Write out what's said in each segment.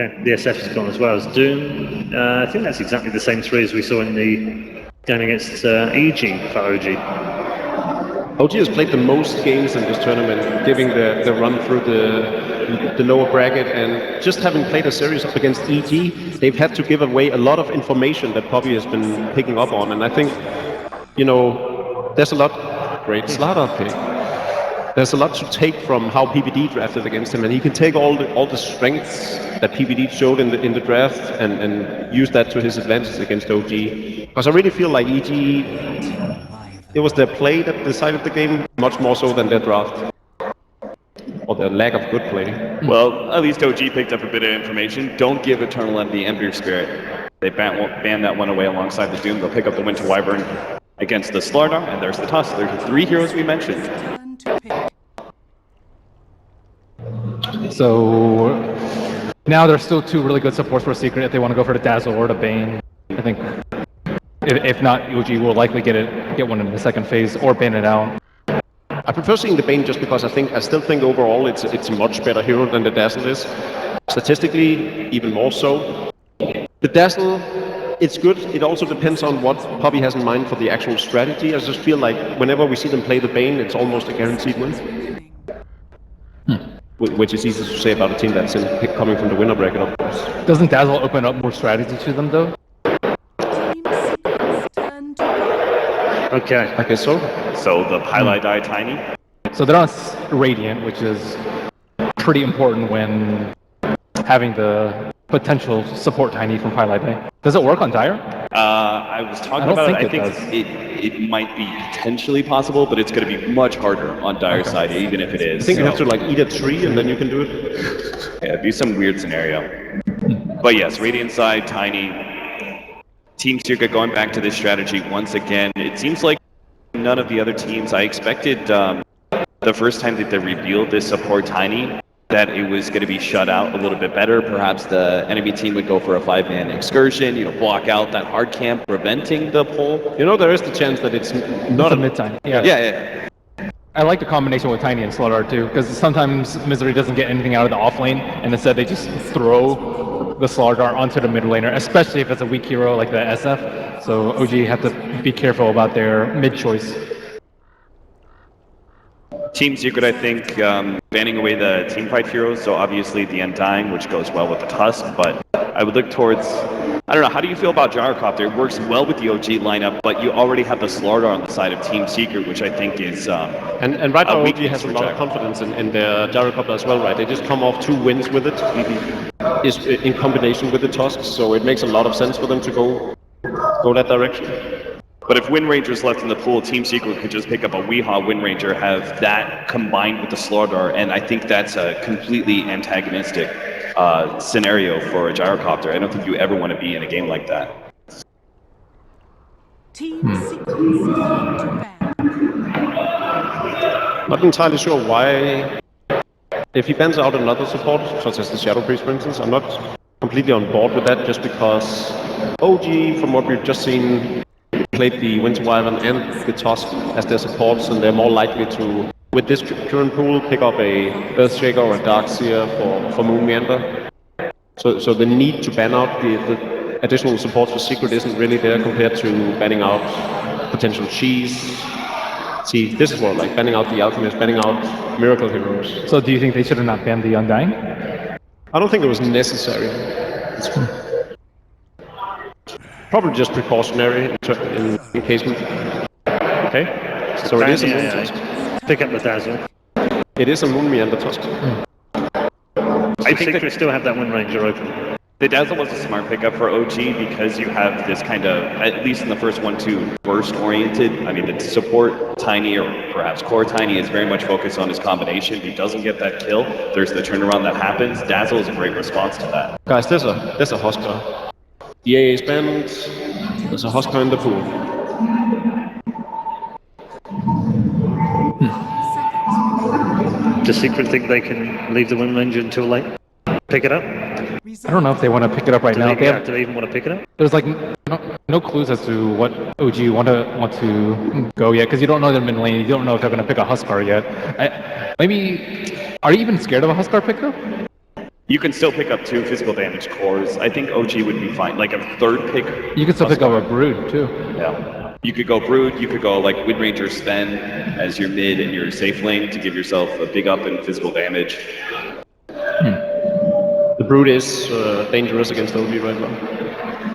Okay, the SF has gone as well as Doom. I think that's exactly the same three as we saw in the game against EG for OG. OG has played the most games in this tournament, giving the run through the lower bracket, and just having played a series up against EG, they've had to give away a lot of information that Poppy has been picking up on, and I think, you know, there's a lot, great Slaughter pick. There's a lot to take from how PPD drafted against him, and he can take all the strengths that PPD showed in the draft and use that to his advantage against OG. Because I really feel like EG, it was their play that decided the game much more so than their draft. Or their lack of good play. Well, at least OG picked up a bit of information. Don't give Eternal Envy Ember Spirit. They ban that one away alongside the Doom. They'll pick up the Winter Wyvern against the Slardar, and there's the Tusk. There's the three heroes we mentioned. So now there's still two really good supports for a Secret if they want to go for the Dazzle or the Bane. I think if not, OG will likely get one in the second phase or ban it out. I prefer seeing the Bane just because I still think overall it's a much better hero than the Dazzle is. Statistically, even more so. The Dazzle, it's good. It also depends on what Poppy has in mind for the actual strategy. I just feel like whenever we see them play the Bane, it's almost a guaranteed win. Which is easy to say about a team that's coming from the winner bracket, of course. Doesn't Dazzle open up more strategy to them, though? Okay. I guess so. So the highlight die Tiny. So they're on Radiant, which is pretty important when having the potential support Tiny from Highlight Day. Does it work on Dire? I was talking about it. I think it might be potentially possible, but it's going to be much harder on Dire's side, even if it is. I think you have to like eat a tree and then you can do it. Yeah, it'd be some weird scenario. But yes, Radiant side, Tiny. Team Secret going back to this strategy once again. It seems like none of the other teams, I expected the first time that they revealed this support Tiny, that it was going to be shut out a little bit better. Perhaps the enemy team would go for a 5-man excursion, block out that hard camp, preventing the pull. There is the chance that it's not a mid-time. Yeah. I like the combination with Tiny and Slaughter too, because sometimes Misery doesn't get anything out of the off lane, and instead they just throw the Slaughter onto the mid laner, especially if it's a weak hero like the SF. So OG have to be careful about their mid choice. Team Secret, I think, banning away the teamfight heroes, so obviously the Undying, which goes well with the Tusk, but I would look towards, I don't know, how do you feel about Gyrocopter? It works well with the OG lineup, but you already have the Slardar on the side of Team Secret, which I think is and right now OG has a lot of confidence in their Gyrocopter as well, right? They just come off 2 wins with it, is in combination with the Tusk, so it makes a lot of sense for them to go that direction. But if Wind Ranger's left in the pool, Team Secret could just pick up a Weehaw Wind Ranger, have that combined with the Slardar, and I think that's a completely antagonistic scenario for a Gyrocopter. I don't think you ever want to be in a game like that. Not entirely sure why. If he bans out another support, such as the Shadow Priest, for instance, I'm not completely on board with that, just because OG, from what we've just seen, played the Winter Wyvern and the Tusk as their supports, and they're more likely to, with this current pool, pick up a Earthshaker or a Darkseer for Moon Meander. So the need to ban out the additional support for Secret isn't really there compared to banning out potential cheese. See, this is more like banning out the Alchemist, banning out Miracle Heroes. So do you think they should have not banned the Undying? I don't think it was necessary. Probably just precautionary in case. Okay, so it is a Moon Tusk. Pick up the Dazzle. It is a Moon Meander Tusk. I think Secret still have that Wind Ranger open. The Dazzle was a smart pickup for OG because you have this kind of, at least in the first 1-2, burst-oriented. I mean, the support Tiny, or perhaps core Tiny, is very much focused on his combination. If he doesn't get that kill, there's the turnaround that happens. Dazzle is a great response to that. Guys, there's a Husker. The AA is banned. There's a Husker in the pool. Does Secret think they can leave the Wind Ranger until late? Pick it up? I don't know if they want to pick it up right now. Do they even want to pick it up? There's like no clues as to what OG want to go yet, because you don't know their mid lane. You don't know if they're going to pick a Huskar yet. Maybe, are you even scared of a Huskar pickup? You can still pick up 2 physical damage cores. I think OG would be fine. Like a 3rd pick. You can still pick up a Brood, too. Yeah. You could go Brood, you could go like Wind Ranger Sven as your mid and your safe lane to give yourself a big up in physical damage. The Brood is dangerous against OG right now.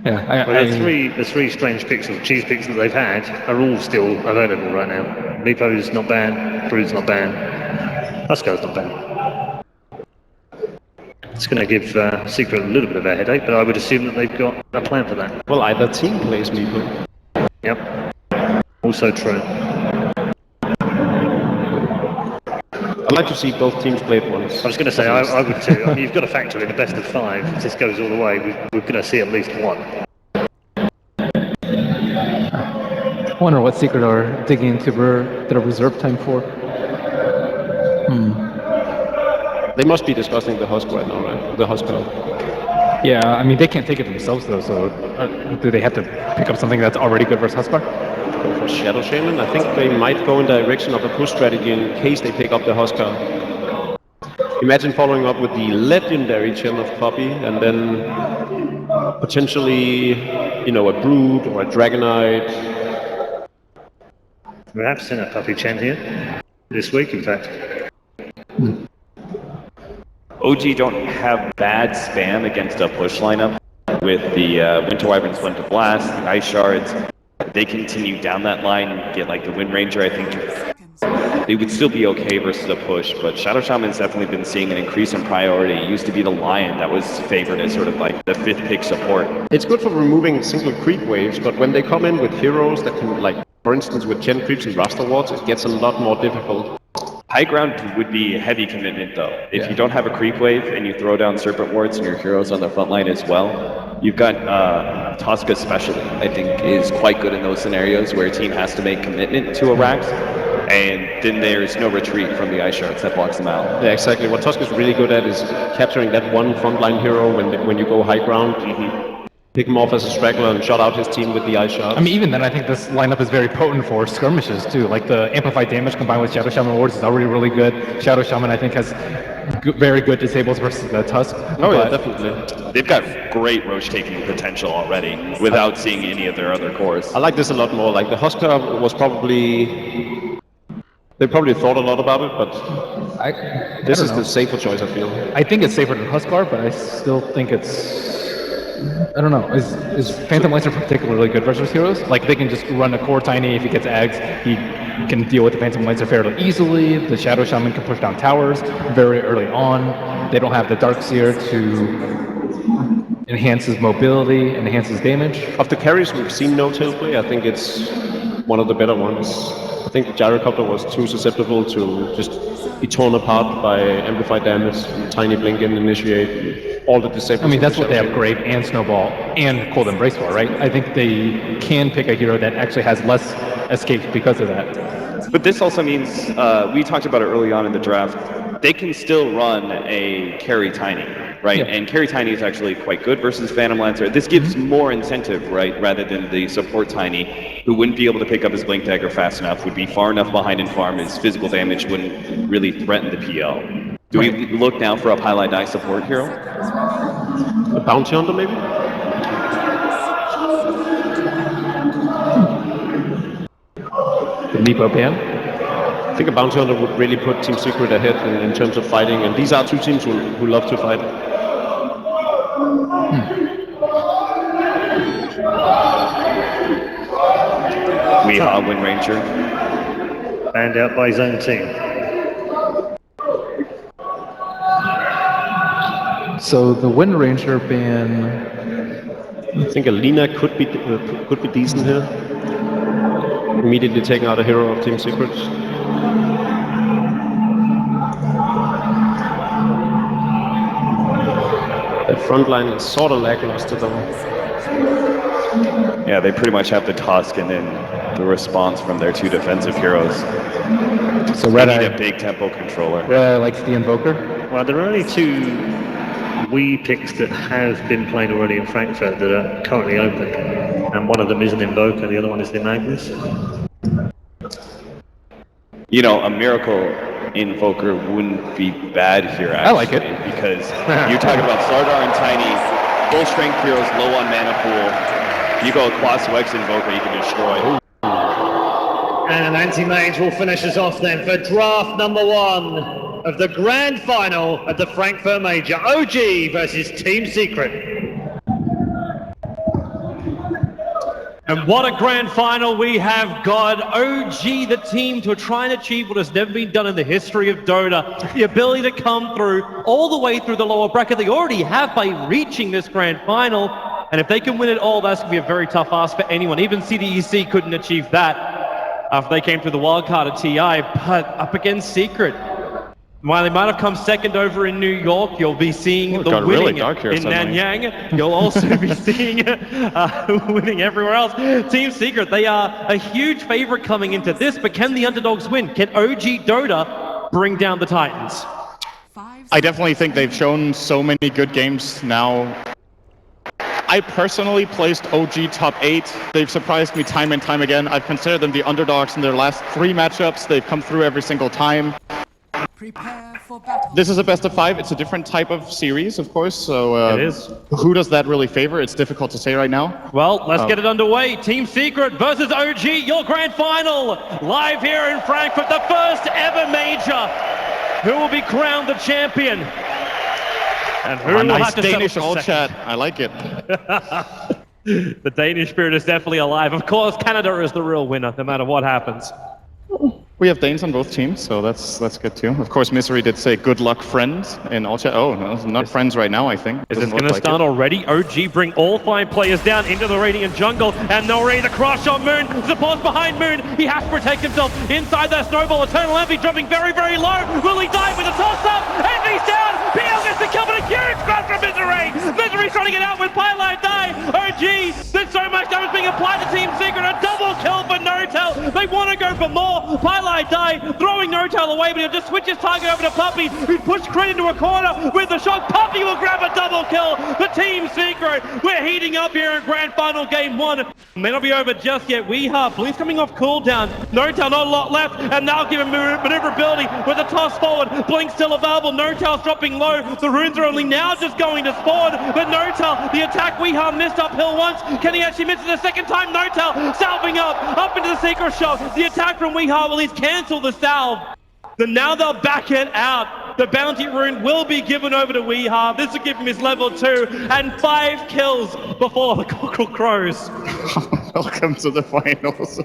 Yeah, Well, the three strange picks or cheese picks that they've had are all still available right now. Meepo's not bad, Brood's not bad, Husko's not bad. It's going to give Secret a little bit of a headache, but I would assume that they've got a plan for that. Well, either team plays Meepo. Yep. Also true. I'd like to see both teams play at once. I was going to say, I would too. I mean, you've got to factor in the best of 5. If this goes all the way, we're going to see at least one. I wonder what Secret are digging into their reserve time for. They must be discussing the Husk right now, right? The Husk. Yeah, I mean, they can't take it themselves, though, so do they have to pick up something that's already good versus Huskar? For Shadow Shaman, I think they might go in the direction of a push strategy in case they pick up the Huskar. Imagine following up with the legendary Chain of Copy, and then potentially, a Brood or a Dragonite. We have seen a Puppy Chen here this week, in fact. OG don't have bad spam against a push lineup with the Winter Wyvern Splendor Blast, the Ice Shards. They continue down that line and get like the Wind Ranger. I think they would still be okay versus a push, but Shadow Shaman's definitely been seeing an increase in priority. It used to be the Lion that was favored as sort of like the 5th pick support. It's good for removing single creep waves, but when they come in with heroes that can, like, for instance, with Gen creeps and Rasta Wards, it gets a lot more difficult. High ground would be a heavy commitment though. If you don't have a creep wave and you throw down Serpent Wards and your heroes on the front line as well, you've got Tosca especially, I think, is quite good in those scenarios where a team has to make commitment to a Rax, and then there's no retreat from the Ice Shards that blocks them out. Yeah, exactly. What Tosca is really good at is capturing that one frontline hero when you go high ground. Pick him off as a straggler and shut out his team with the Ice Shards. I mean, even then, I think this lineup is very potent for skirmishes, too. Like, the amplified damage combined with Shadow Shaman Wards is already really good. Shadow Shaman, I think, has very good disables versus the Tusk. Oh, yeah, definitely. They've got great roche-taking potential already without seeing any of their other cores. I like this a lot more. Like, the Huskar was probably... They probably thought a lot about it, but this is the safer choice, I feel. I think it's safer than Huskar, but I still think it's... I don't know. Is Phantom Lancer particularly good versus heroes? Like, they can just run a core Tiny. If he gets Ags, he can deal with the Phantom Lancer fairly easily. The Shadow Shaman can push down towers very early on. They don't have the Darkseer to enhance his mobility, enhance his damage. Of the carries we've seen no-tail play, I think it's one of the better ones. I think the Gyrocopter was too susceptible to just be torn apart by amplified damage, and Tiny Blink and Initiate, all the disables. I mean, that's what they have Grave and Snowball and Cold Embrace for, right? I think they can pick a hero that actually has less escapes because of that. But this also means, we talked about it early on in the draft, they can still run a carry Tiny, right? Yeah. And carry Tiny is actually quite good versus Phantom Lancer. This gives more incentive, right? Rather than the support Tiny, who wouldn't be able to pick up his Blink Dagger fast enough, would be far enough behind in farm, his physical damage wouldn't really threaten the PL. Do we look now for a Highlight Die support hero? A Bounty Hunter, maybe? The Meepo ban? I think a Bounty Hunter would really put Team Secret ahead in terms of fighting, and these are two teams who love to fight. Weehaw, Wind Ranger. Banned out by his own team. So the Wind Ranger ban... I think Alina could be decent here. Immediately taking out a hero of Team Secret. That front line is sort of lackluster though. Yeah, they pretty much have the Tusk and then the response from their 2 defensive heroes. So They need a big tempo controller. Red Eye likes the Invoker. Well, there are only 2 Wii picks that have been played already in Frankfurt that are currently open. And one of them is an Invoker, the other one is the Magnus. You know, a miracle Invoker wouldn't be bad here, actually. I like it. Because you're talking about Slardar and Tiny, full strength heroes, low on mana pool. You go across X Invoker, you can destroy. And Anti-Mage will finish us off then for draft number 1 of the grand final at the Frankfurt Major. OG versus Team Secret. And what a grand final we have got. OG, the team to try and achieve what has never been done in the history of Dota. The ability to come through all the way through the lower bracket they already have by reaching this grand final. And if they can win it all, that's going to be a very tough ask for anyone. Even CDEC couldn't achieve that after they came through the wildcard at TI, but up against Secret. While they might have come second over in New York, you'll be seeing the winning in Nanyang. You'll also be seeing winning everywhere else. Team Secret, they are a huge favorite coming into this, but can the underdogs win? Can OG Dota bring down the Titans? I definitely think they've shown so many good games now. I personally placed OG top 8. They've surprised me time and time again. I've considered them the underdogs in their last 3 matchups. They've come through every single time. Prepare for battle. This is a best of 5. It's a different type of series, of course. So It is. who does that really favor? It's difficult to say right now. Well, let's get it underway. Team Secret versus OG, your grand final. Live here in Frankfurt, the first ever major. Who will be crowned the champion? And who will nice have to Danish settle all for second? chat. I like it. The Danish spirit is definitely alive. Of course, Canada is the real winner, no matter what happens. We have Danes on both teams, so that's good too. Of course, Misery did say good luck, friends, in all chat. Oh, no, not friends right now, I think. Is this Doesn't going to look like start it. already? OG bring all 5 players down into the Radiant jungle, and they'll ready the cross on Moon. Supports behind Moon. He has to protect himself inside that snowball. Eternal Envy dropping very, very low. Will he die with a toss-up? Envy's down. PL gets the kill, but a huge grab from Misery. Misery's trying to get out with Pylite die. OG, there's so much damage being applied to Team Secret. A double kill for No-Tail. They want to go for more. Pylite die, throwing No-Tail away, but he'll just switch his target over to Puppey, who's pushed Crit into a corner with the shock. Puppey will grab a double kill for Team Secret. We're heating up here in Grand Final Game 1. May not be over just yet. Bleed's coming off cooldown. No-Tail, not a lot left, and now give him maneuverability with a toss forward. Blink still available. No-Tail's dropping low. The runes are only now just going to spawn, but No-Tail, the attack Weeha missed uphill once. Can he actually miss it a second time? No-Tail salving up into the Secret shop. The attack from Weeha will at least cancel the salve. Then now they'll back it out. The bounty rune will be given over to Weeha. This will give him his level 2 and 5 kills before the cockerel crows. Welcome to the finals.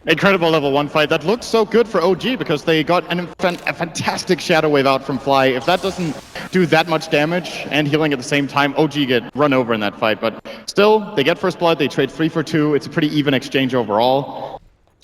Incredible level 1 fight. That looks so good for OG because they got a fantastic Shadow Wave out from Fly. If that doesn't do that much damage and healing at the same time, OG get run over in that fight. But still, they get first blood. They trade 3 for 2. It's a pretty even exchange overall.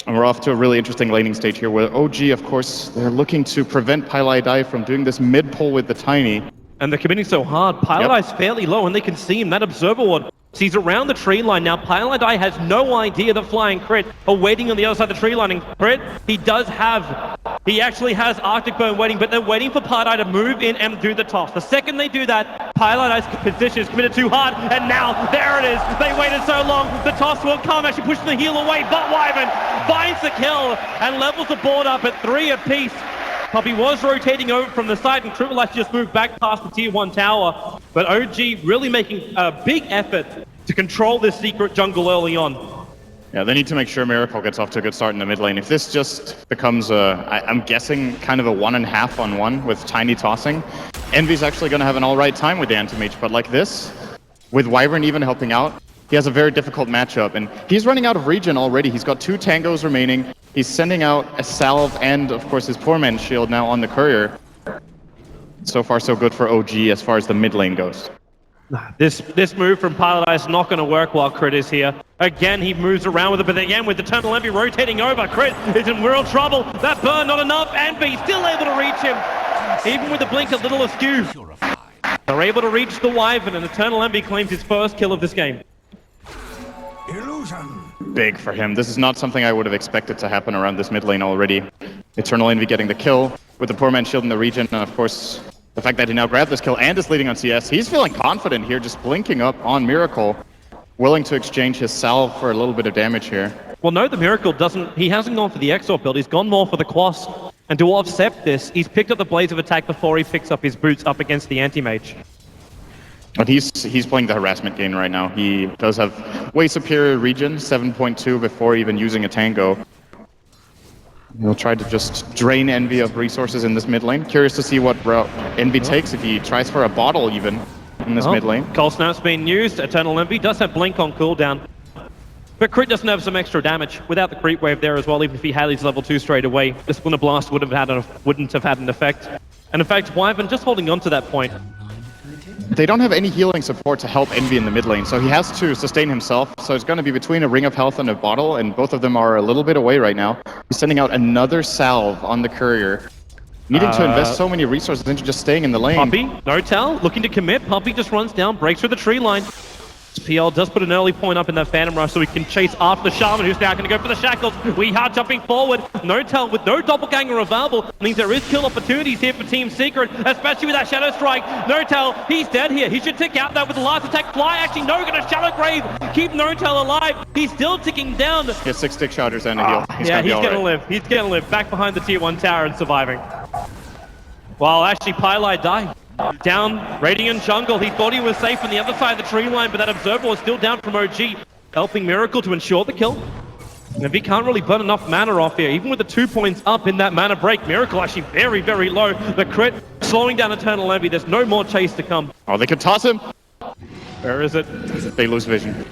And we're off to a really interesting laning stage here where OG, of course, they're looking to prevent Pylai from doing this mid pull with the Tiny. And they're committing so hard. Pylai's fairly low, and they can see him. That Observer Ward. He's around the tree line now. Pylai has no idea that Flying Crit are waiting on the other side of the tree line. And Crit, he actually has Arctic Burn waiting, but they're waiting for Pylai to move in and do the toss. The second they do that, Pylai's position is committed too hard, and now there it is. They waited so long. The toss will come, actually pushing the heal away, but Wyvern finds the kill and levels the board up at 3 apiece. Puppey was rotating over from the side, and Triple H just moved back past the tier 1 tower. But OG really making a big effort to control this Secret jungle early on. Yeah, they need to make sure Miracle gets off to a good start in the mid lane. If this just becomes I'm guessing kind of a 1.5 on 1 with Tiny tossing, Envy's actually going to have an alright time with the Anti-Mage. But like this, with Wyvern even helping out, he has a very difficult matchup. And he's running out of regen already. He's got 2 tangos remaining. He's sending out a salve and, of course, his poor man's shield now on the courier. So far, so good for OG as far as the mid lane goes. This move from Pylai is not going to work while Crit is here. Again, he moves around with it, but again, with Eternal Envy rotating over, Crit is in real trouble. That burn, not enough. Envy still able to reach him. Even with the blink a little askew. They're able to reach the Wyvern, and Eternal Envy claims his first kill of this game. Big for him. This is not something I would have expected to happen around this mid lane already. Eternal Envy getting the kill with the poor man's shield in the region, and of course, the fact that he now grabbed this kill and is leading on CS. He's feeling confident here, just blinking up on Miracle, willing to exchange his salve for a little bit of damage here. Well, no, the Miracle doesn't. He hasn't gone for the Exort build. He's gone more for the Quas. And to offset this, he's picked up the Blaze of Attack before he picks up his boots up against the Anti-Mage. But he's playing the harassment game right now. He does have way superior regen, 7.2 before even using a tango. He'll try to just drain Envy of resources in this mid lane. Curious to see what route Envy takes, if he tries for a bottle even in this mid lane. Cold Snap's been used. Eternal Envy does have Blink on cooldown. But Crit doesn't have some extra damage. Without the creep wave there as well, even if he had his level 2 straight away, the Splinter Blast wouldn't have had an effect. And in fact, Wyvern just holding on to that point. They don't have any healing support to help Envy in the mid lane, so he has to sustain himself. So it's going to be between a Ring of Health and a bottle, and both of them are a little bit away right now. He's sending out another salve on the courier. Needing to invest so many resources into just staying in the lane. Puppey, no tell, looking to commit. Puppey just runs down, breaks through the tree line. PL does put an early point up in that Phantom Rush so he can chase after the Shaman, who's now going to go for the Shackles. We are jumping forward. No tell with no Doppelganger available means there is kill opportunities here for Team Secret, especially with that Shadow Strike. No tell, he's dead here. He should tick out that with the last attack. Fly actually no, going to Shallow Grave. Keep No Tell alive. He's still ticking down. He has 6 stick chargers and a heal. He's going to live. He's going to live. Back behind the Tier 1 tower and surviving. Well, actually, Pylai died. Down, Radiant Jungle. He thought he was safe on the other side of the tree line, but that Observer was still down from OG, helping Miracle to ensure the kill. And if he can't really burn enough mana off here, even with the 2 points up in that mana break, Miracle actually very, very low. The Crit slowing down Eternal Envy. There's no more chase to come. Oh, they could toss him. Where is it? They lose vision.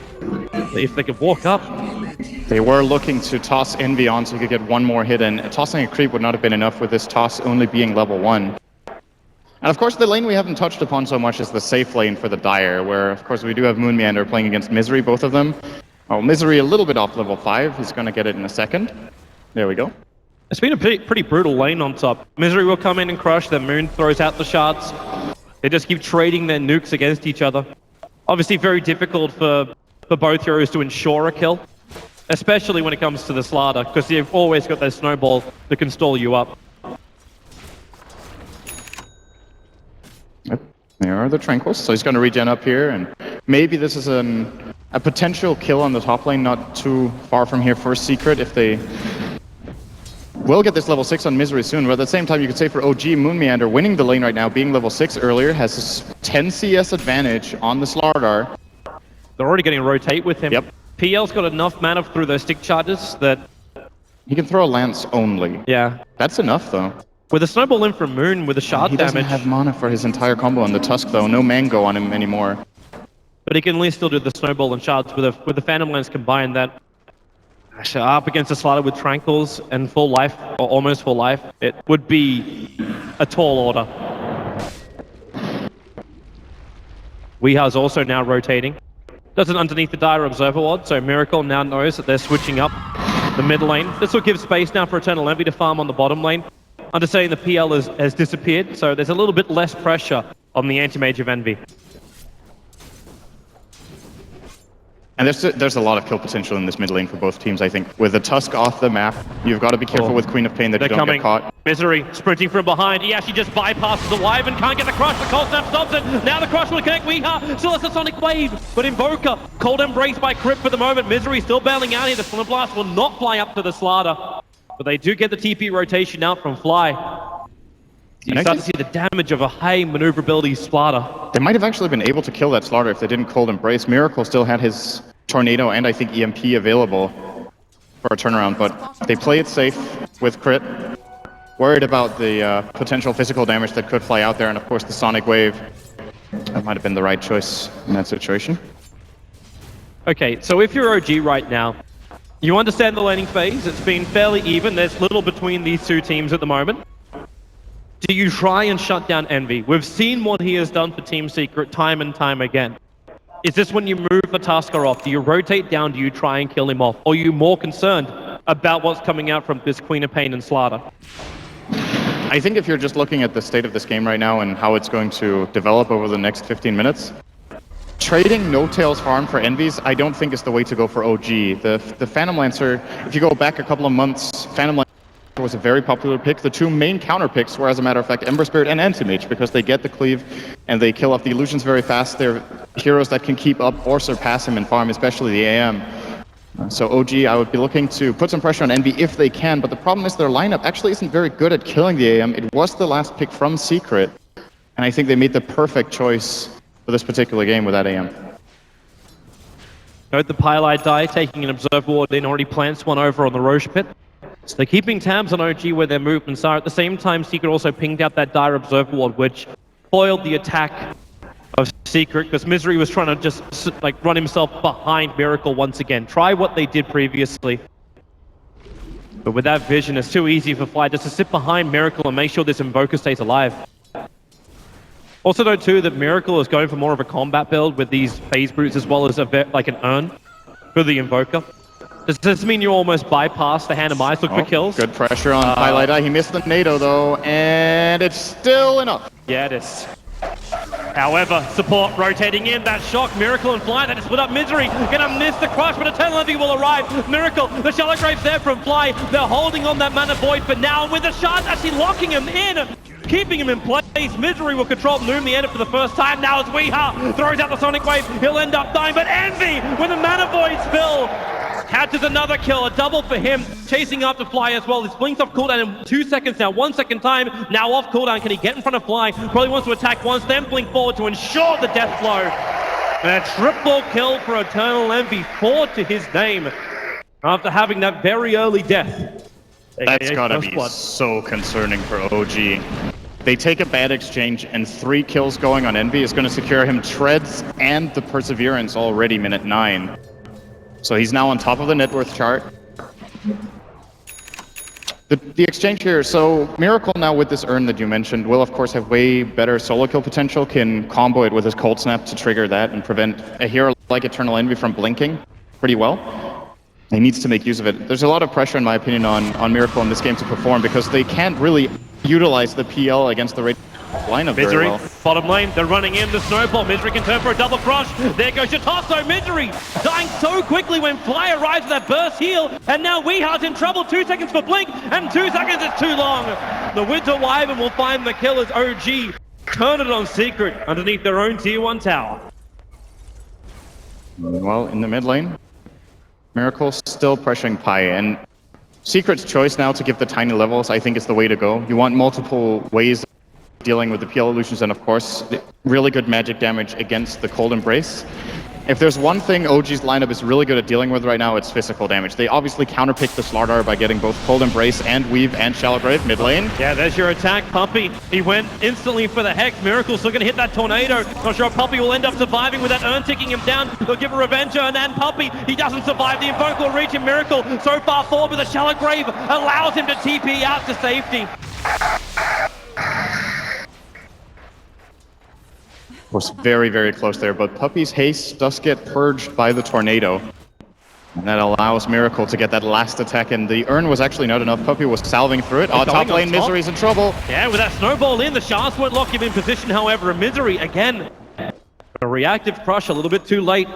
If they could walk up. They were looking to toss Envy on so he could get one more hit, and tossing a creep would not have been enough with this toss only being level 1. And of course, the lane we haven't touched upon so much is the safe lane for the Dire, where of course we do have Moon Meander playing against Misery, both of them. Oh, Misery a little bit off level 5. He's going to get it in a second. There we go. It's been a pretty brutal lane on top. Misery will come in and crush, then Moon throws out the shards. They just keep trading their nukes against each other. Obviously very difficult for both heroes to ensure a kill, especially when it comes to the Slardar, because you've always got that snowball that can stall you up. Yep. There are the Tranquils, so he's going to regen up here, and maybe this is a potential kill on the top lane, not too far from here for Secret if they will get this level 6 on Misery soon, but at the same time you could say for OG, Moon Meander winning the lane right now, being level 6 earlier, has this 10 CS advantage on the Slardar. They're already getting a rotate with him. Yep. PL's got enough mana through those stick charges that... He can throw a lance only. Yeah. That's enough though. With a snowball in from Moon with a shard damage... He doesn't have mana for his entire combo on the Tusk though, no mango on him anymore. But he can at least still do the snowball and shards with the Phantom Lance combined. That actually up against a Slardar with Tranquils and full life, or almost full life, it would be a tall order. Weeha's also now rotating. Does it underneath the Dire Observer Ward, so Miracle now knows that they're switching up the mid lane. This will give space now for Eternal Envy to farm on the bottom lane. Understanding the PL has disappeared, so there's a little bit less pressure on the Anti-Mage of Envy. And there's a lot of kill potential in this mid lane for both teams, I think. With the Tusk off the map, you've got to be careful with Queen of Pain that you don't get caught. Misery sprinting from behind. He actually just bypasses the Wyvern, can't get the crush. The Cold Snap stops it. Now the crush will connect Weeha. Still has a Sonic Wave, but Invoker, Cold Embrace by Crypt for the moment. Misery still bailing out here. The Splinter Blast will not fly up to the Slardar, but they do get the TP rotation out from Fly. You start to see the damage of a high maneuverability Slardar. They might have actually been able to kill that Slardar if they didn't Cold Embrace. Miracle still had his Tornado and I think EMP available for a turnaround, but they play it safe with Crit. Worried about the potential physical damage that could fly out there, and of course the Sonic Wave. That might have been the right choice in that situation. Okay, so if you're OG right now, you understand the laning phase. It's been fairly even. There's little between these two teams at the moment. Do you try and shut down Envy? We've seen what he has done for Team Secret time and time again. Is this when you move the Tusker off? Do you rotate down? Do you try and kill him off? Or are you more concerned about what's coming out from this Queen of Pain and Slardar? I think if you're just looking at the state of this game right now and how it's going to develop over the next 15 minutes, trading No-Tails farm for Envies, I don't think is the way to go for OG. The Phantom Lancer, if you go back a couple of months, Phantom Lancer was a very popular pick. The two main counter picks were, as a matter of fact, Ember Spirit and Anti-Mage, because they get the cleave and they kill off the illusions very fast. They're heroes that can keep up or surpass him in farm, especially the AM. So OG, I would be looking to put some pressure on Envy if they can, but the problem is their lineup actually isn't very good at killing the AM. It was the last pick from Secret, and I think they made the perfect choice for this particular game with that AM. Note the Pylite die, taking an Observer Ward in, already plants one over on the Roche pit. So they're keeping tabs on OG where their movements are. At the same time, Secret also pinged out that dire Observer Ward, which foiled the attack of Secret, because Misery was trying to just like run himself behind Miracle once again. Try what they did previously. But with that vision, it's too easy for Fly just to sit behind Miracle and make sure this Invoker stays alive. Also note too that Miracle is going for more of a combat build with these phase brutes as well as like an urn for the Invoker. Does this mean you almost bypass the Hand of Mice for quick kills? Good pressure on Pylite. He missed the NATO though, and it's still enough. Yeah, it is. However, support rotating in, that shock, Miracle and Fly, they just split up Misery, gonna miss the crush, but Eternal Envy will arrive. Miracle, the Shallow Grave's there from Fly, they're holding on that Mana Void for now, with the shards actually locking him in, keeping him in place. Misery will control Noom the end for the first time, now as Weeha throws out the Sonic Wave, he'll end up dying, but Envy, with the Mana Void spill, catches another kill, a double for him, chasing after Fly as well. His blink's off cooldown in 2 seconds now, 1 second time, now off cooldown. Can he get in front of Fly? Probably wants to attack once, then blink forward to ensure the death blow. And a triple kill for Eternal Envy, 4 to his name, after having that very early death. That's gotta be so concerning for OG. They take a bad exchange, and 3 kills going on Envy is gonna secure him Treads and the Perseverance already minute 9. So he's now on top of the net worth chart. The exchange here, so Miracle now with this urn that you mentioned will of course have way better solo kill potential, can combo it with his Cold Snap to trigger that and prevent a hero like Eternal Envy from blinking pretty well. He needs to make use of it. There's a lot of pressure in my opinion on Miracle in this game to perform because they can't really utilize the PL against the lineup Misery, very well. bottom lane, they're running in the snowball. Misery can turn for a double crush. There goes Shitasso. Misery dying so quickly when Fly arrives with that burst heal. And now Weeha's in trouble. 2 seconds for Blink, and 2 seconds is too long. The Winter Wyvern will find the kill as OG turn it on Secret underneath their own tier 1 tower. Well, in the mid lane, Miracle still pressuring Pi, and Secret's choice now to give the tiny levels I think is the way to go. You want multiple ways dealing with the PL illusions, and of course, really good magic damage against the Cold Embrace. If there's one thing OG's lineup is really good at dealing with right now, it's physical damage. They obviously counterpick the Slardar by getting both Cold Embrace and Weave and Shallow Grave mid lane. Yeah, there's your attack, Puppy. He went instantly for the Hex. Miracle's still gonna hit that Tornado. Not sure if Puppy will end up surviving with that urn ticking him down. They'll give a Revenge Urn and Puppy. He doesn't survive. The Invoker will reach him. Miracle so far forward with a Shallow Grave allows him to TP out to safety. Was very, very close there, but Puppy's haste does get purged by the Tornado. And that allows Miracle to get that last attack, and the urn was actually not enough. Puppy was salving through it. Oh, top lane, Misery's in trouble. Yeah, with that snowball in, the shards won't lock him in position, however, and Misery, again, a reactive crush a little bit too late.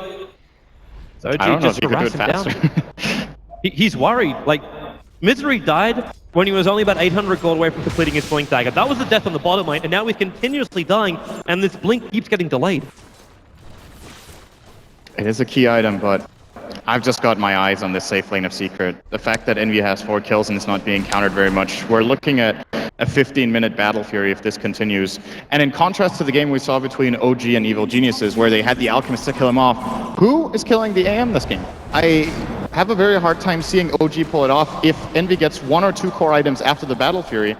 So I don't know if you could do it faster. He's worried, like, Misery died when he was only about 800 gold away from completing his Blink Dagger. That was the death on the bottom lane, and now he's continuously dying, and this Blink keeps getting delayed. It is a key item, but I've just got my eyes on this safe lane of Secret. The fact that Envy has 4 kills and is not being countered very much. We're looking at a 15-minute Battle Fury if this continues. And in contrast to the game we saw between OG and Evil Geniuses, where they had the Alchemist to kill him off, who is killing the AM this game? I have a very hard time seeing OG pull it off. If Envy gets 1 or 2 core items after the Battle Fury,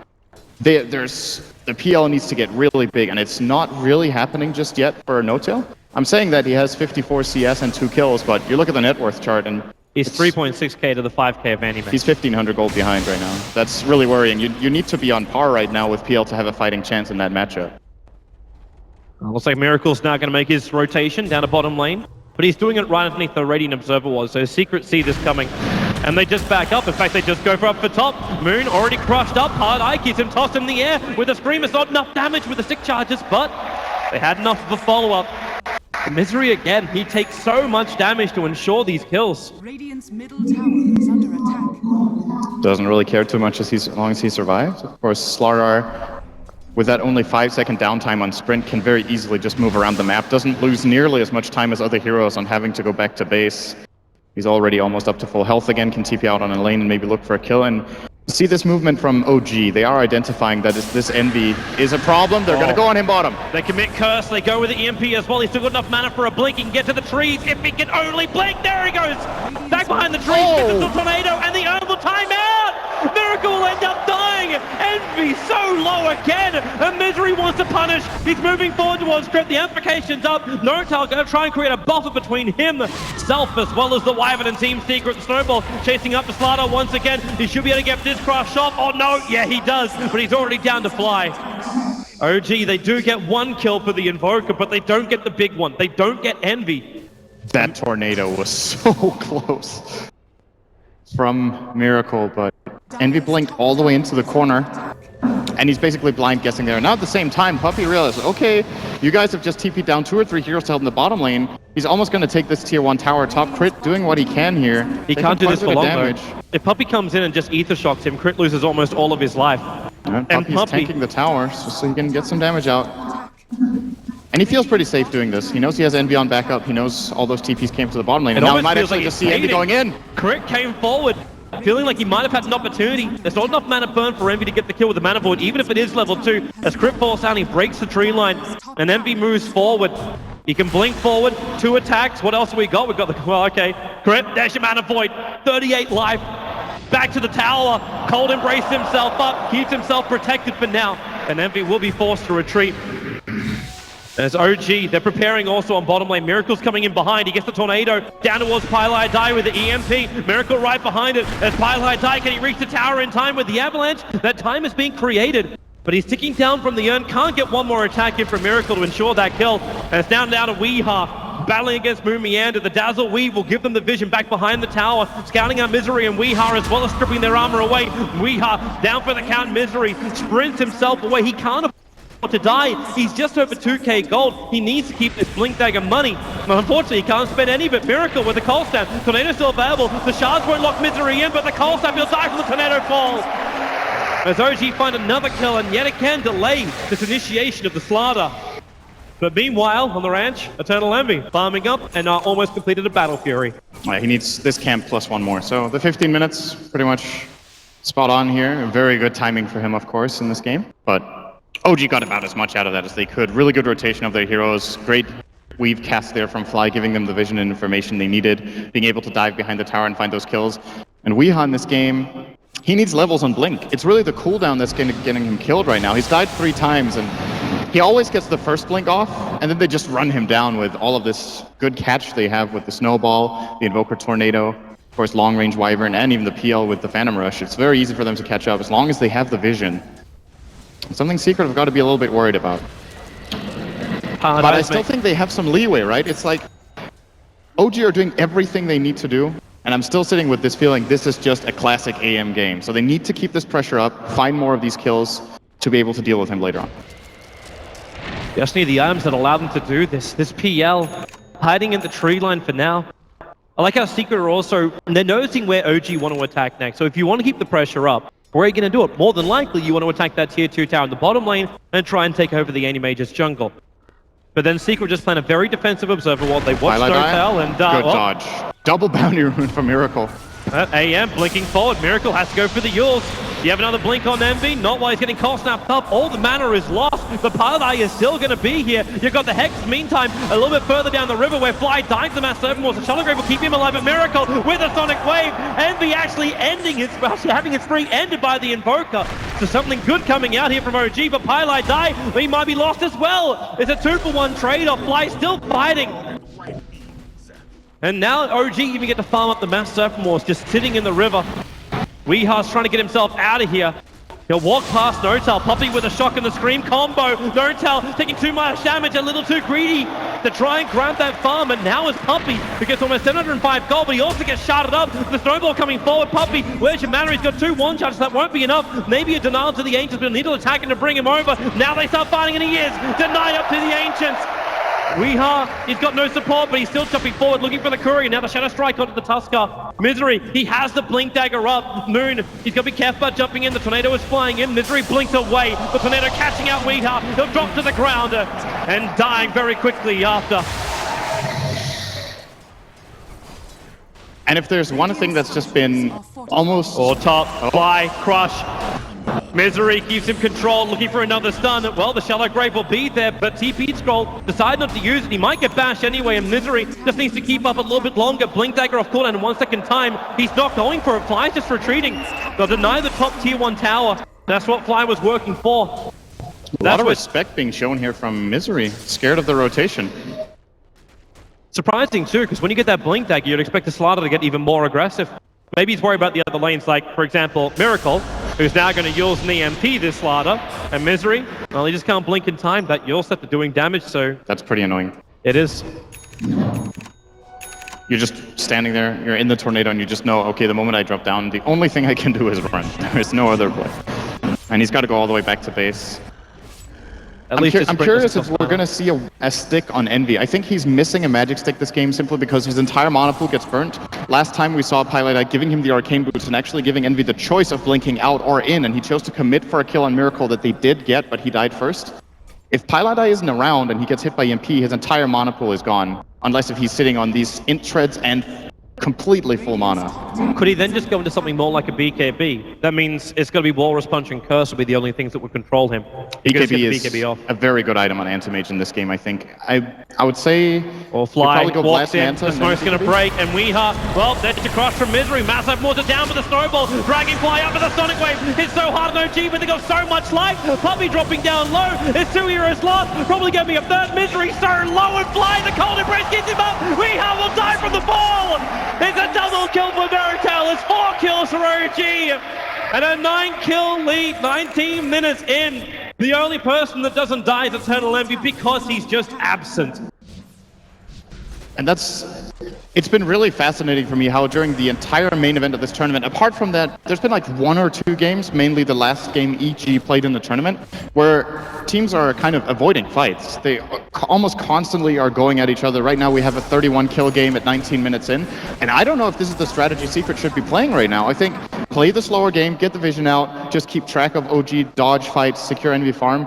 the PL needs to get really big, and it's not really happening just yet for No-Tail. I'm saying that he has 54 CS and 2 kills, but you look at the net worth chart and he's 3.6k to the 5k of Anime. He's 1,500 gold behind right now. That's really worrying. You need to be on par right now with PL to have a fighting chance in that matchup. Looks like Miracle's now going to make his rotation down to bottom lane, but he's doing it right underneath the Radiant Observer Ward, so Secret see this coming. And they just back up. In fact, they just go for up for top. Moon already crushed up. Hard Eye keeps him tossed in the air with a Scream. It's not enough damage with the 6 charges, but they had enough of a follow-up. Misery again, he takes so much damage to ensure these kills. Radiant's middle tower is under attack. Doesn't really care too much as long as he survives. Of course, Slardar, with that only 5-second downtime on Sprint, can very easily just move around the map. Doesn't lose nearly as much time as other heroes on having to go back to base. He's already almost up to full health again, can TP out on a lane and maybe look for a kill. And see this movement from OG. They are identifying that this Envy is a problem. They're going to go on him bottom. They commit Curse, they go with the EMP as well. He's still got enough mana for a blink. He can get to the trees if he can only blink. There he goes. Back behind the trees, gets the tornado and the Herbal timeout. Miracle will end up dying. Envy so low again. And Misery wants to punish. He's moving forward towards Crypt. The amplification's up. Nortal going to try and create a buffer between himself as well as the Wyvern and Team Secret. The Snowball chasing up the Slaughter once again. He should be able to get this crash off. Oh no, yeah he does, but he's already down to fly. OG, they do get one kill for the Invoker, but they don't get the big one. They don't get Envy. That tornado was so close from Miracle, but Envy blinked all the way into the corner, and he's basically blind guessing there. Now at the same time, Puppey realizes, okay, you guys have just TP'd down 2 or 3 heroes to help in the bottom lane. He's almost going to take this tier 1 tower top. Crit doing what he can here. He can't do this for long though. If Puppey comes in and just ether shocks him, Crit loses almost all of his life. And Puppey's tanking the tower so he can get some damage out. And he feels pretty safe doing this. He knows he has Envy on backup. He knows all those TPs came to the bottom lane. And now we might actually just see Envy going in. Crit came forward, feeling like he might have had an opportunity. There's not enough mana burn for Envy to get the kill with the mana void, even if it is level 2. As Crit falls down, he breaks the tree line, and Envy moves forward. He can blink forward, 2 attacks. What else have we got? We've got the, well, okay. Crit, there's your mana void, 38 life. Back to the tower. Cold embraced himself up, keeps himself protected for now, and Envy will be forced to retreat. As OG, they're preparing also on bottom lane. Miracle's coming in behind. He gets the tornado down towards Pylai Die with the EMP. Miracle right behind it. As Pylai Die, can he reach the tower in time with the avalanche? That time is being created, but he's ticking down from the urn. Can't get one more attack in from Miracle to ensure that kill. And it's down to Weeha. Battling against Moon Meander. The Dazzle Weave will give them the vision back behind the tower. Scouting out Misery and Weeha as well as stripping their armor away. Weeha down for the count. Misery sprints himself away. He can't afford to die. He's just over 2k gold. He needs to keep this Blink Dagger money. But unfortunately, he can't spend any of it. Miracle with the Cold Snap. Tornado still available. The shards won't lock Misery in, but the Cold Snap will die from the tornado fall. As OG find another kill and yet again delay this initiation of the Slaughter. But meanwhile, on the ranch, Eternal Envy farming up and almost completed a Battle Fury. Yeah, he needs this camp plus 1 more. So the 15 minutes, pretty much spot on here. Very good timing for him, of course, in this game. But OG got about as much out of that as they could. Really good rotation of their heroes. Great weave cast there from Fly, giving them the vision and information they needed. Being able to dive behind the tower and find those kills. And Weeha in this game, he needs levels on Blink. It's really the cooldown that's getting him killed right now. He's died 3 times, and he always gets the first Blink off, and then they just run him down with all of this good catch they have with the Snowball, the Invoker Tornado, of course Long Range Wyvern, and even the PL with the Phantom Rush. It's very easy for them to catch up as long as they have the vision. Something Secret have got to be a little bit worried about. But I still think they have some leeway, right? It's like OG are doing everything they need to do, and I'm still sitting with this feeling this is just a classic AM game. So they need to keep this pressure up, find more of these kills to be able to deal with him later on. Just need the items that allow them to do this. This PL hiding in the tree line for now. I like how Secret are also, they're noticing where OG want to attack next. So if you want to keep the pressure up, where are you going to do it? More than likely, you want to attack that tier 2 tower in the bottom lane and try and take over the Animage's jungle. But then Secret just playing a very defensive observer while they watch Snowtail and... good dodge. Double bounty rune for Miracle. AM blinking forward. Miracle has to go for the Yules. You have another blink on Envy. Not while he's getting cold snapped up. All the mana is lost. The Pylai is still going to be here. You've got the Hex, meantime, a little bit further down the river where Fly dives the Mass Serpent. The Shuttlegrave will keep him alive. But Miracle with a Sonic Wave. Envy actually having his spree ended by the Invoker. So something good coming out here from OG. But Pylai die. He might be lost as well. It's a 2-for-1 trade-off. Fly still fighting. And now OG even get to farm up the Mass Serpent, just sitting in the river. Weeha's trying to get himself out of here. He'll walk past Notel. Puppey with a shock and the scream combo. Notel taking too much damage, a little too greedy to try and grab that farm. And now it's Puppey who gets almost 705 gold, but he also gets sharded up. The Snowball coming forward. Puppey, where's your mana? He's got 2 one-shots. That won't be enough. Maybe a denial to the Ancients, but a needle attacking to bring him over. Now they start fighting, and he is denied up to the Ancients. Weeha, he's got no support, but he's still jumping forward, looking for the Courier. Now the Shadow Strike onto the Tusker. Misery, he has the Blink Dagger up. Moon, he's got to be careful about jumping in. The Tornado is flying in. Misery blinks away. The Tornado catching out Weeha. He'll drop to the ground and dying very quickly after. And if there's one thing that's just been almost... Or top, fly, crush. Misery keeps him controlled, looking for another stun. Well, the Shallow Grave will be there, but TP Scroll decided not to use it. He might get bashed anyway, and Misery just needs to keep up a little bit longer. Blink Dagger off cooldown in 1 second time. He's not going for it. Fly's just retreating. They'll deny the top tier 1 tower. That's what Fly was working for. A lot of respect being shown here from Misery. Scared of the rotation. Surprising too, because when you get that Blink Dagger, you'd expect the Slider to get even more aggressive. Maybe he's worried about the other lanes, like, for example, Miracle, who's now going to use an EMP this Slider. And Misery, well, he just can't blink in time. That Yule set to doing damage, so... That's pretty annoying. It is. You're just standing there, you're in the tornado, and you just know, okay, the moment I drop down, the only thing I can do is run. There's no other play. And he's got to go all the way back to base. I'm curious if we're going to see a stick on Envy. I think he's missing a magic stick this game simply because his entire mana pool gets burnt. Last time we saw Pilot giving him the Arcane Boots and actually giving Envy the choice of blinking out or in, and he chose to commit for a kill on Miracle that they did get, but he died first. If Pilot isn't around and he gets hit by EMP, his entire mana pool is gone. Unless if he's sitting on these int treads and completely full mana. Could he then just go into something more like a BKB? That means it's going to be Walrus Punch and Curse will be the only things that would control him. BKB is a very good item on Anti-Mage in this game, I think. I would say... Or Fly walks in, the smoke's going to break, and Weeha, well, there's a crush from Misery. Massive mortar down with the Snowball. Dragonfly up with the Sonic Wave. It's so hard on OG, but they got so much life. Puppy dropping down low. It's 2 heroes lost. Probably going to be a third. Misery so low and Fly. The Cold Embrace gets him up. Weeha will die from the fall. It's a double kill for Veritel. It's 4 kills for OG. And a 9-kill lead, 19 minutes in. The only person that doesn't die is Eternal Envy because he's just absent. And it's been really fascinating for me how during the entire main event of this tournament, apart from that, there's been like 1 or 2 games, mainly the last game EG played in the tournament, where teams are kind of avoiding fights. They almost constantly are going at each other. Right now we have a 31 kill game at 19 minutes in, and I don't know if this is the strategy Secret should be playing right now. I think play the slower game, get the vision out, just keep track of OG, dodge fights, secure Envy farm.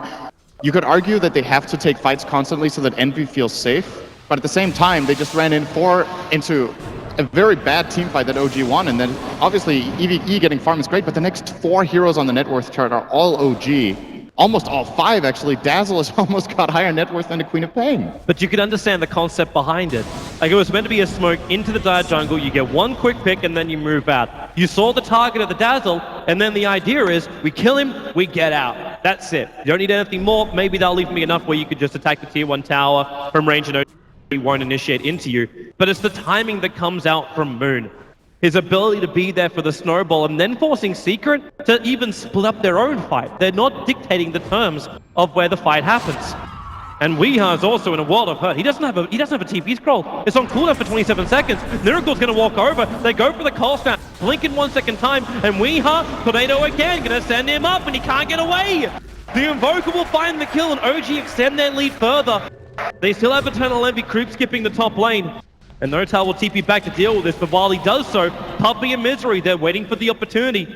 You could argue that they have to take fights constantly so that Envy feels safe. But at the same time, they just ran into a very bad team fight that OG won, and then obviously EVE getting farm is great, but the next 4 heroes on the net worth chart are all OG. Almost all 5, actually. Dazzle has almost got higher net worth than the Queen of Pain. But you can understand the concept behind it. Like, it was meant to be a smoke into the dire jungle, you get 1 quick pick, and then you move out. You saw the target of the Dazzle, and then the idea is, we kill him, we get out. That's it. You don't need anything more. Maybe that'll leave me enough where you could just attack the tier 1 tower from range and he won't initiate into you, but it's the timing that comes out from Moon. His ability to be there for the snowball and then forcing Secret to even split up their own fight. They're not dictating the terms of where the fight happens. And Weeha is also in a world of hurt. He doesn't have a TP scroll. It's on cooldown for 27 seconds. Miracle's going to walk over. They go for the cold snap. Blink in 1 second time, and Weeha, Tornado again, going to send him up, and he can't get away. The Invoker will find the kill, and OG extend their lead further. They still have Eternal Envy creep skipping the top lane. And Notal will TP back to deal with this, but while he does so, Puppy and Misery, they're waiting for the opportunity.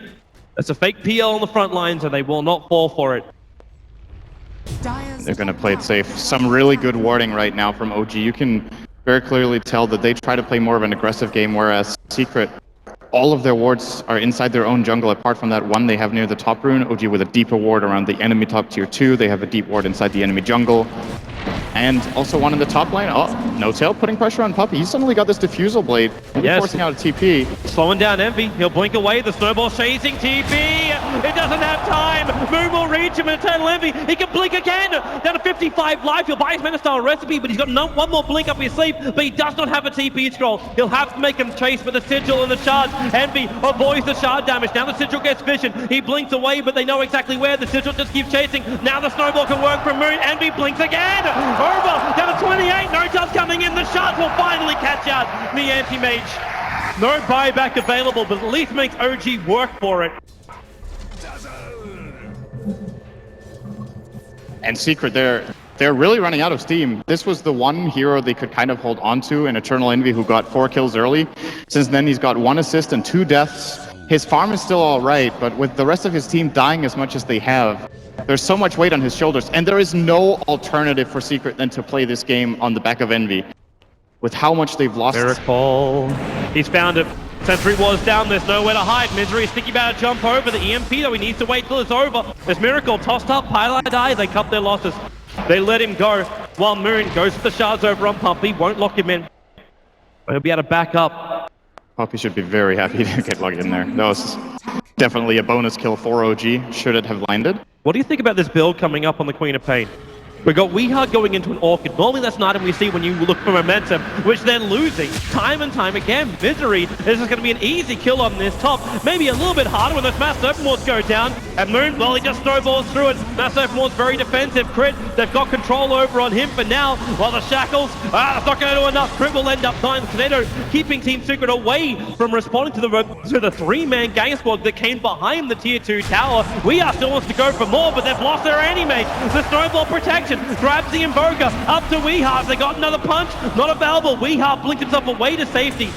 That's a fake PL on the front lines, and they will not fall for it. They're going to play it safe. Some really good warding right now from OG. You can very clearly tell that they try to play more of an aggressive game, whereas Secret, all of their wards are inside their own jungle, apart from that one they have near the top rune. OG with a deeper ward around the enemy top tier 2. They have a deep ward inside the enemy jungle. And also one in the top lane. Oh, Notail putting pressure on Puppy. He's suddenly got this Diffusal Blade. Yes. Forcing out a TP. Slowing down Envy. He'll blink away. The Snowball chasing TP. It doesn't have time. Moon will reach him in Eternal Envy. He can blink again. Down to 55 life. He'll buy his Menastyle recipe, but he's got one more blink up his sleeve. But he does not have a TP scroll. He'll have to make him chase with the Sigil and the Shard. Envy avoids the Shard damage. Now the Sigil gets vision. He blinks away, but they know exactly where. The Sigil just keeps chasing. Now the Snowball can work from Moon. Envy blinks again. Over. Down to 28. Notal's coming in. The Shards will finally catch out the Anti-Mage. No buyback available, but at least makes OG work for it. And Secret, they're really running out of steam. This was the one hero they could kind of hold on to in Eternal Envy, who got 4 kills early. Since then, he's got 1 assist and 2 deaths. His farm is still all right, but with the rest of his team dying as much as they have, there's so much weight on his shoulders, and there is no alternative for Secret than to play this game on the back of Envy. with how much they've lost. Miracle. He's found it. Sentry was down, there's nowhere to hide. Misery is thinking about to jump over the EMP, though he needs to wait till it's over. There's Miracle tossed up, Pylai dies, they cut their losses. They let him go, while Moon goes for the shards over on Puppy, won't lock him in. But he'll be able to back up. Puppy should be very happy to get logged in there. That was definitely a bonus kill for OG, should it have landed. What do you think about this build coming up on the Queen of Pain? We've got Weehard going into an Orchid. Normally that's an item we see when you look for momentum, which they're losing time and time again. Misery, this is going to be an easy kill on this top. Maybe a little bit harder when those Mass Open Wards go down. And Moon, well, he just snowballs through it. Mass Open Wards very defensive. Crit, they've got control over on him for now. While the Shackles, that's not going to do enough. Crit will end up dying. Tornado keeping Team Secret away from responding to the three-man gang squad that came behind the Tier 2 tower. Weehard still wants to go for more, but they've lost their anti-mage. The snowball protection grabs the Invoker up to Weehard. They got another punch, not available. Weehard blinked himself away to safety.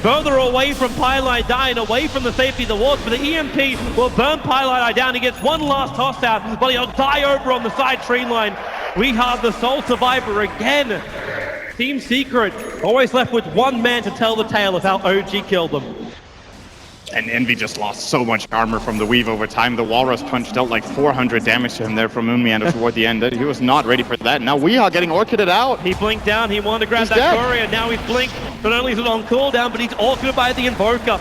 Further away from Pylai dying, away from the safety of the wards, but the EMP will burn Pylai down. He gets one last toss out, but he'll die over on the side tree line. Weehard, the sole survivor again. Team Secret always left with one man to tell the tale of how OG killed them. And Envy just lost so much armor from the weave over time. The Walrus punch dealt like 400 damage to him there from Moon Meander toward the end. He was not ready for that. Now Weehard getting orchided out. He blinked down, he wanted to grab that courier. Now he's blinked. Not only is it on cooldown, but he's orchided by the Invoker.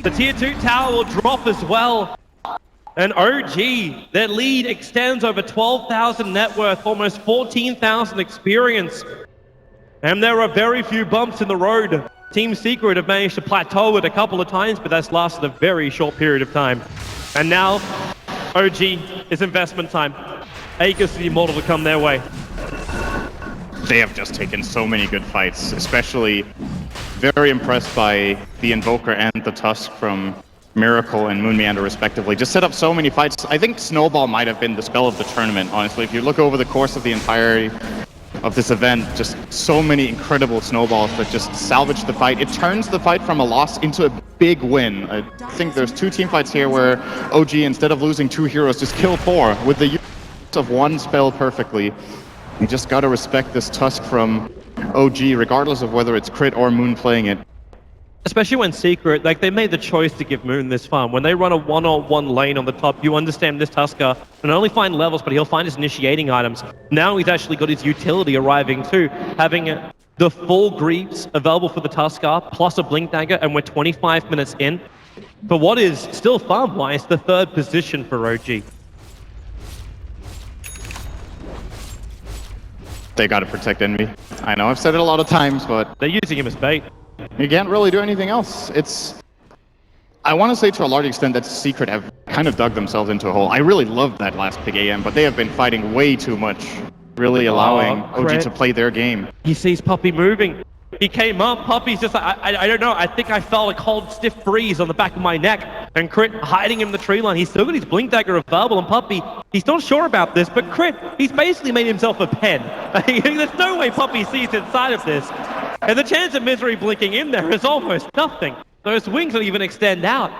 The Tier 2 tower will drop as well. And OG, their lead extends over 12,000 net worth, almost 14,000 experience. And there are very few bumps in the road. Team Secret have managed to plateau it a couple of times, but that's lasted a very short period of time. And now, OG is investment time. Acres for the Immortal to come their way. They have just taken so many good fights, especially very impressed by the Invoker and the Tusk from Miracle and Moon Meander respectively. Just set up so many fights. I think Snowball might have been the spell of the tournament, honestly. If you look over the course of the entirety of this event, just so many incredible snowballs that just salvage the fight. It turns the fight from a loss into a big win. I think there's two team fights here where OG, instead of losing 2 heroes, just kill 4 with the use of one spell perfectly. You just gotta respect this Tusk from OG, regardless of whether it's Crit or Moon playing it. Especially when Secret, like, they made the choice to give Moon this farm. When they run a one-on-one lane on the top, you understand this Tusker can only find levels, but he'll find his initiating items. Now he's actually got his utility arriving too, having the full Greaves available for the Tusker, plus a Blink Dagger, and we're 25 minutes in. For what is still farm-wise, the 3rd position for OG. They gotta protect Envy. I know I've said it a lot of times, but they're using him as bait. You can't really do anything else. I want to say to a large extent that Secret have kind of dug themselves into a hole. I really loved that last pick AM, but they have been fighting way too much, really allowing OG to play their game. He sees Puppy moving. He came up, Puppy's just like, I don't know, I think I felt a cold, stiff breeze on the back of my neck. And Crit hiding in the tree line. He's still got his Blink Dagger available, and Puppy, he's not sure about this, but Crit, he's basically made himself a pen. There's no way Puppy sees inside of this. And the chance of Misery blinking in there is almost nothing. Those wings don't even extend out.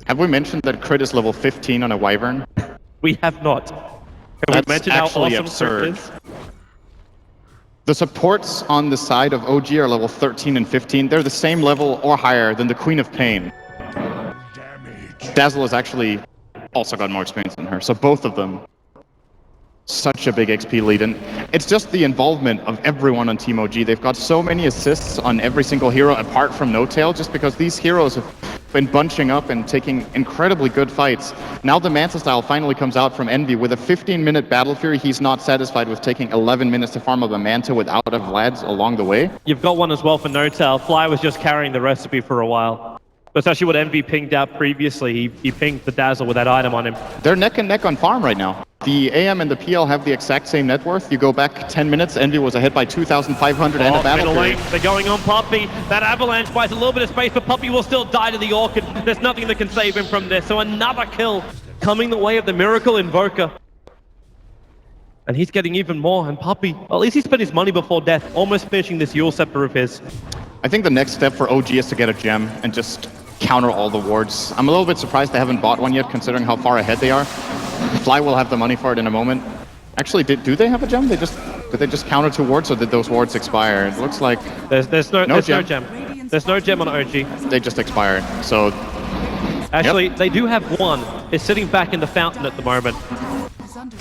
Have we mentioned that Crit is level 15 on a Wyvern? We have not. Have we mentioned how awesome Crit is? The supports on the side of OG are level 13 and 15. They're the same level or higher than the Queen of Pain. Dazzle has actually also got more experience than her, so both of them. Such a big XP lead, and it's just the involvement of everyone on Team OG. They've got so many assists on every single hero apart from No Tail, just because these heroes have been bunching up and taking incredibly good fights. Now the Manta style finally comes out from Envy. With a 15-minute Battle Fury, he's not satisfied with taking 11 minutes to farm up a Manta without a Vlad's along the way. You've got one as well for No Tail. Fly was just carrying the recipe for a while. That's actually what Envy pinged out previously. He pinged the Dazzle with that item on him. They're neck and neck on farm right now. The AM and the PL have the exact same net worth. You go back 10 minutes, Envy was ahead by 2,500 and a Battle Fury. They're going on Puppy. That Avalanche buys a little bit of space, but Puppy will still die to the Orchid. There's nothing that can save him from this. So another kill coming the way of the Miracle Invoker. And he's getting even more. And Puppy, well, at least he spent his money before death, almost finishing this Yule Scepter of his. I think the next step for OG is to get a gem and just counter all the wards. I'm a little bit surprised they haven't bought one yet, considering how far ahead they are. Fly will have the money for it in a moment. Actually, do they have a gem? They just Did they just counter two wards, or did those wards expire? It looks like There's no gem. gem. There's no gem on OG. They just expired. So Actually, they do have one. It's sitting back in the fountain at the moment.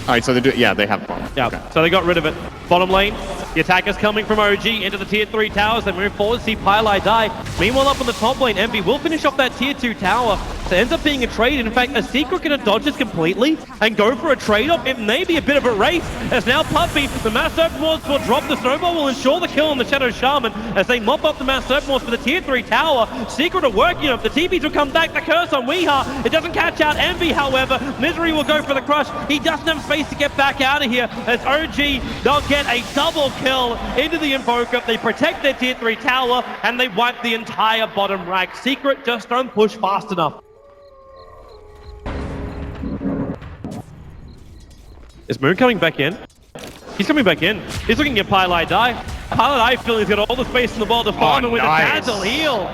all right, so they do. Yeah, they have one. Yeah, Okay. so they got rid of it. Bottom lane, the attack is coming from OG into the tier 3 towers. They move forward, see Pylai die. Meanwhile, up on the top lane, Envy will finish off that tier 2 tower. So it ends up being a trade. In fact, a Secret gonna dodge this completely and go for a trade-off. It may be a bit of a race, as now Puppy, the Mass Herbivores will drop. The Snowball will ensure the kill on the Shadow Shaman as they mop up the Mass Herbivores for the tier 3 tower. Secret are working up. The TPs will come back. The curse on Weeha. It doesn't catch out Envy, however. Misery will go for the crush. He doesn't have space to get back out of here as OG, they'll get a double kill into the Invoker. They protect their tier 3 tower and they wipe the entire bottom rack. Secret just don't push fast enough. Is Moon coming back in? He's coming back in. He's looking at Pylai die. Pylai feeling he's got all the space in the ball to farm him with nice. a Dazzle heal.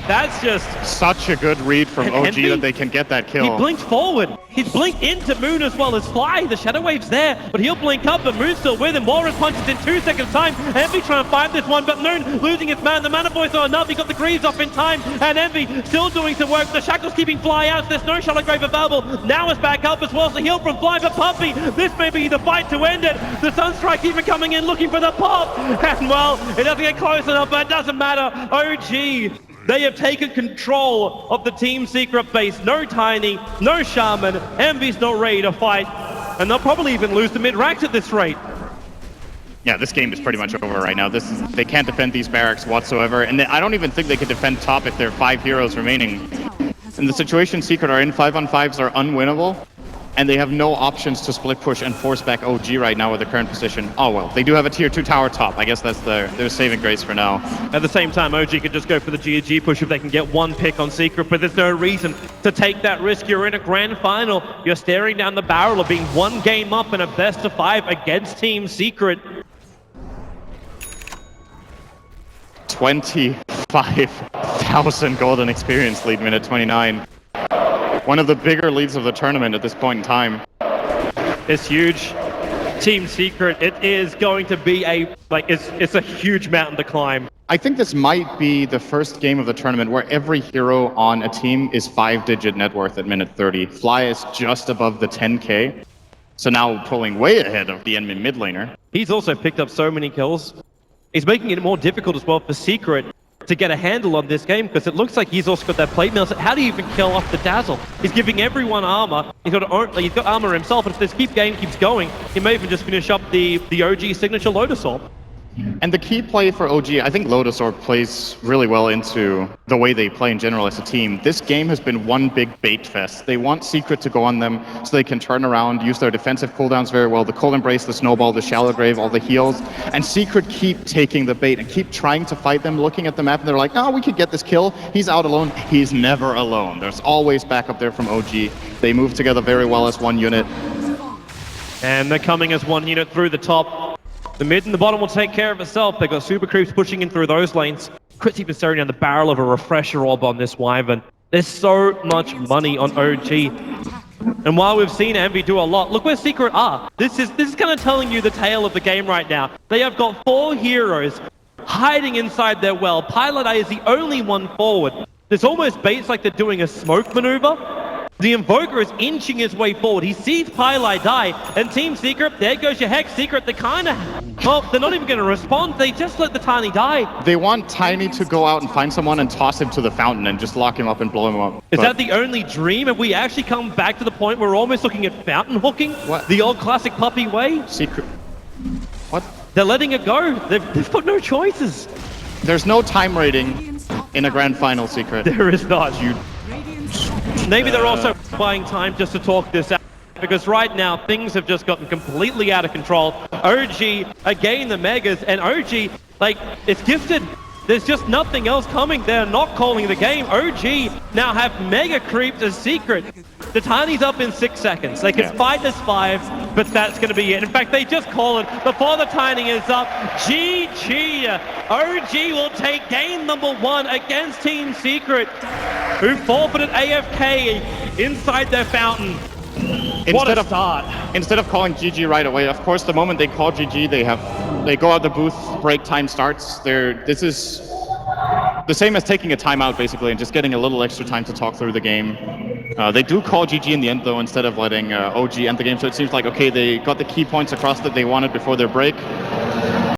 That's just... Such a good read from And OG Envy, that they can get that kill. He blinked forward. He's blinked into Moon as well as Fly. The Shadow Wave's there, but he'll blink up, but Moon's still with him. Walrus punches in 2 seconds time. Envy trying to find this one, but Moon losing his man. The Mana Boys are enough. He got the Greaves off in time, and Envy still doing some work. The Shackle's keeping Fly out. There's no Shadow Grave available. Now it's back up as well. So heal from Fly, but Puppy, this may be the fight to end it. The Sunstrike even coming in looking for the pop, and well, it doesn't get close enough, but it doesn't matter. OG, they have taken control of the Team Secret base. No Tiny, no Shaman. Envy's not ready to fight. And they'll probably even lose the mid-racks at this rate. Yeah, this game is pretty much over right now. They can't defend these barracks whatsoever. And I don't even think they can defend top if there are 5 heroes remaining. And the situation Secret are in, 5-on-5s are unwinnable. And they have no options to split push and force back OG right now with the current position. Oh well, they do have a tier 2 tower top. I guess that's their saving grace for now. At the same time, OG could just go for the GG push if they can get one pick on Secret, but there's no reason to take that risk. You're in a grand final. You're staring down the barrel of being one game up in a best of 5 against Team Secret. 25,000 golden experience lead, minute 29. One of the bigger leads of the tournament at this point in time. It's huge. Team Secret, it is going to be it's a huge mountain to climb. I think this might be the first game of the tournament where every hero on a team is 5-digit net worth at minute 30. Fly is just above the 10k, so now pulling way ahead of the enemy mid laner. He's also picked up so many kills. He's making it more difficult as well for Secret to get a handle on this game, because it looks like he's also got that plate mail. So how do you even kill off the Dazzle? He's giving everyone armor. He's got armor himself, and if this game keeps going, he may even just finish up the OG signature Lotus Orb. And the key play for OG, I think Lotus Orb plays really well into the way they play in general as a team. This game has been one big bait fest. They want Secret to go on them so they can turn around, use their defensive cooldowns very well, the Cold Embrace, the Snowball, the Shallow Grave, all the heals. And Secret keep taking the bait and keep trying to fight them, looking at the map, and they're like, oh, we could get this kill. He's out alone. He's never alone. There's always backup there from OG. They move together very well as one unit. And they're coming as one unit through the top. The mid and the bottom will take care of itself. They've got super creeps pushing in through those lanes. Crit's even staring down the barrel of a refresher orb on this Wyvern. There's so much money on OG. And while we've seen Envy do a lot, look where Secret are. This is kind of telling you the tale of the game right now. They have got 4 heroes hiding inside their well. Pilot is the only one forward. This almost baits like they're doing a smoke maneuver. The Invoker is inching his way forward. He sees Pylai die, and Team Secret, there goes your Hex Secret. They kind of, well, they're not even going to respond. They just let the Tiny die. They want Tiny to go out and find someone and toss him to the fountain and just lock him up and blow him up. Is that the only dream? Have we actually come back to the point where we're almost looking at fountain hooking? What? The old classic Puppy way? Secret. What? They're letting it go. They've got no choices. There's no time rating in a grand final, Secret. There is not. Maybe they're also buying time just to talk this out, because right now things have just gotten completely out of control. OG again the Megas, and OG, like, it's gifted. There's just nothing else coming. They're not calling the game. OG now have Mega creeps as Secret. The Tiny's up in 6 seconds. They can fight this 5, but that's going to be it. In fact, they just call it before the Tiny is up. GG. OG will take game number 1 against Team Secret, who forfeited AFK inside their fountain. What Instead a of start. instead of calling GG right away, of course, the moment they call GG, they go out the booth, break time starts. This is the same as taking a timeout, basically, and just getting a little extra time to talk through the game. They do call GG in the end, though, instead of letting OG end the game. So it seems like, okay, they got the key points across that they wanted before their break.